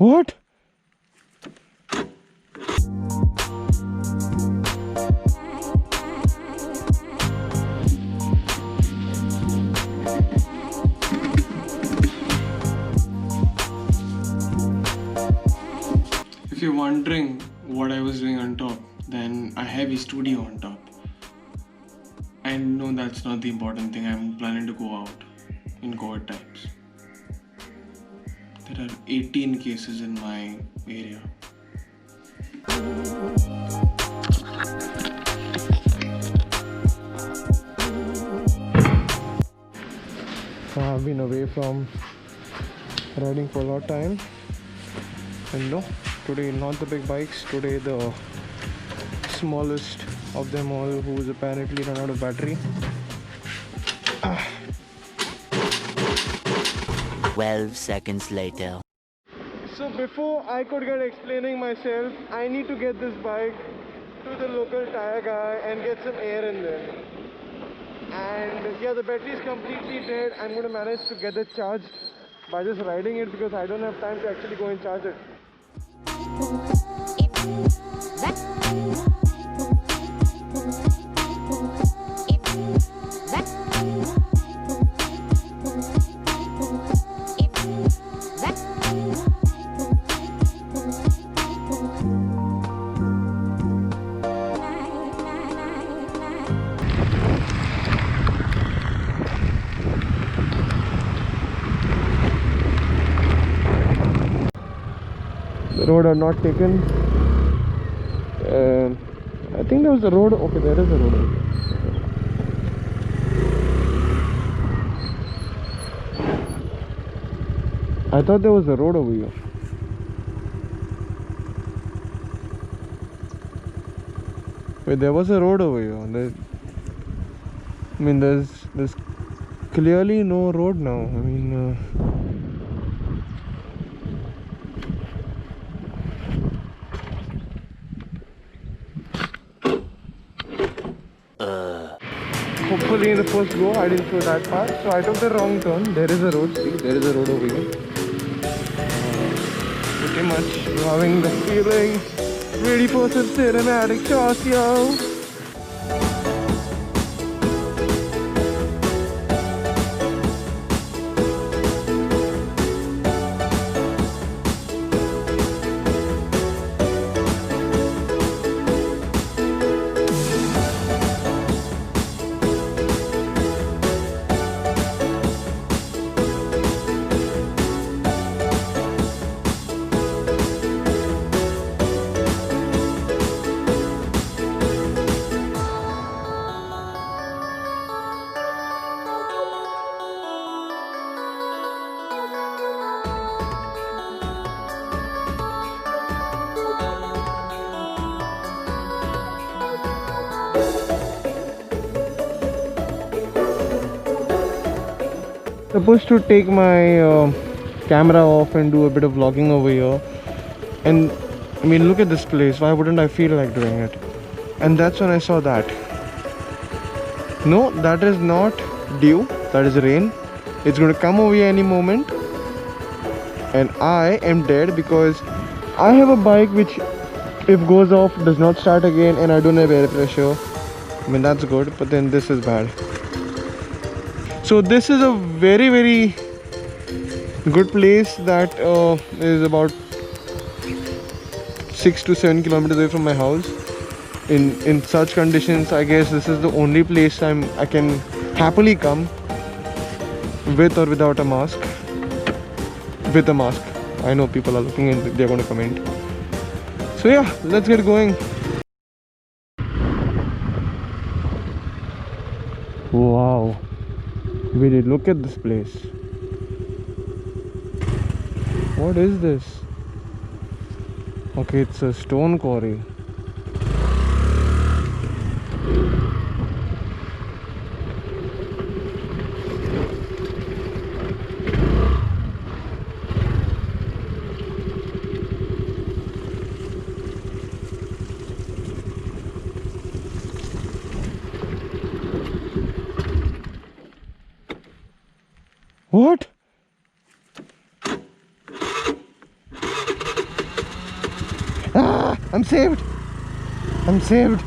What? If you're wondering what I was doing on top, then I have a studio on top. I know that's not the important thing. I'm planning to go out in COVID times. There are 18 cases in my area. So I've been away from riding for a lot of time, and no, today not the big bikes, today the smallest of them all, who is apparently run out of battery. 12 seconds later. So before I could get explaining myself, I need to get this bike to the local tire guy and get some air in there. And yeah, the battery is completely dead. I'm going to manage to get it charged by just riding it, because I don't have time to actually go and charge it. The road are not taken. I think there was a road. Okay, there is a road. I thought there was a road over here. Wait, there was a road over here. There's clearly no road now. I mean, hopefully in the first go I didn't go that fast, so I took the wrong turn. There is a road. See, there is a road over here. Pretty much having the feeling, ready for some cinematic shots, yo. Supposed to take my camera off and do a bit of vlogging over here, and I mean, look at this place. Why wouldn't I feel like doing it? And that's when I saw that. No, that is not dew, that is rain. It's going to come over here any moment, and I am dead, because I have a bike which, if goes off, does not start again, and I don't have air pressure. I mean, that's good, but then this is bad. So this is a very, very good place that is about 6 to 7 kilometers away from my house. In such conditions, I guess this is the only place I can happily come, with or without a mask. With a mask. I know people are looking and they're going to comment. So yeah, let's get going. Wow. Really, look at this place. What is this? Okay, it's a stone quarry. What? Ah, I'm saved. I'm saved.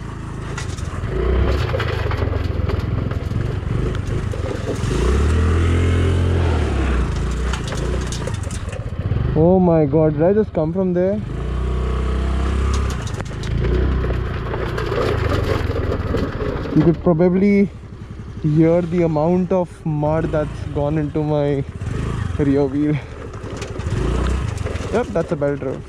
Oh my god, did I just come from there? You could probably hear the amount of mud that's gone into my rear wheel. Yep, that's a belt road.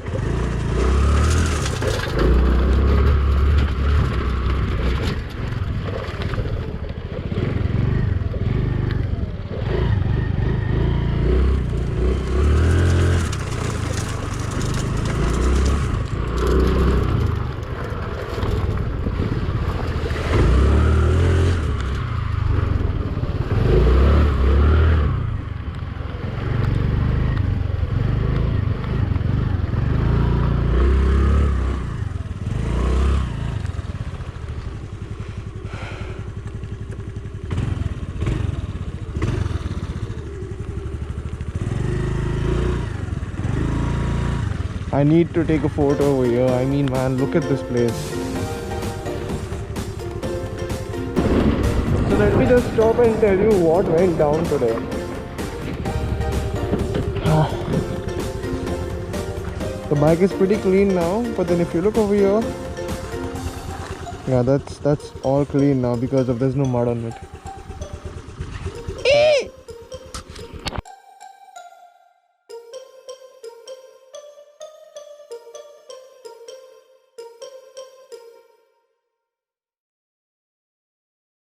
I need to take a photo over here. I mean, man, look at this place. So let me just stop and tell you what went down today. The bike is pretty clean now, but then if you look over here, yeah, that's all clean now because of there's no mud on it.